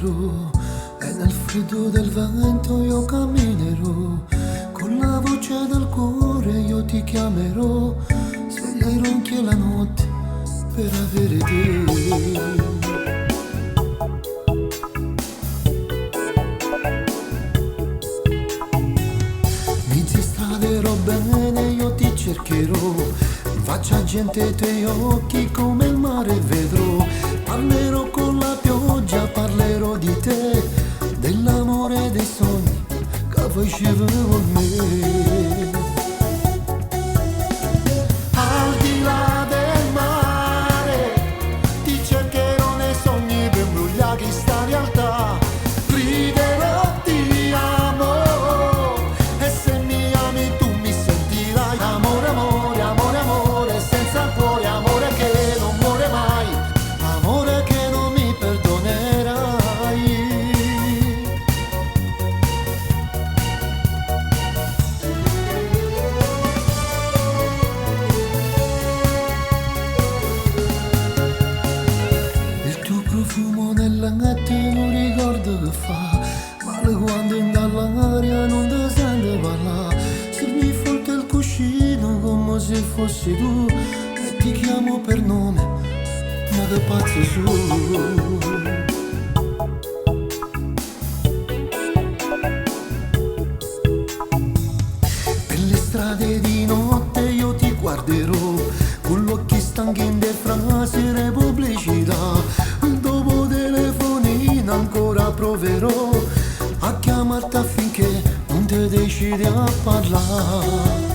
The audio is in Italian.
chiamerò e nel freddo del vento io camminerò. Con la voce del cuore io ti chiamerò. Sveglierò anche la notte per avere te. Bene, io ti cercherò, in faccia gente ai tuoi occhi come il mare vedrò. Parlerò con la pioggia, parlerò di te, dell'amore e dei sogni che facevo con me. Al di là del mare ti cercherò nei sogni per imbrogliare questa realtà. Griderò ti amo e se mi ami tu mi sentirai. Amore, amore, amore, amore, senza cuore, amore che non muore mai, amore che non mi perdonerai. Il tuo profumo nella notte non ricordo che fa male quando in dall'aria non ti sente parlare. Se mi fotte il cuscino come se fossi tu e ti chiamo per nome, ma che pazzo su. Per le strade di notte io ti guarderò, con gli occhi stanchi in de frasi e pubblicità. Dopo telefonino ancora proverò a chiamarti affinché non ti decidi a parlare.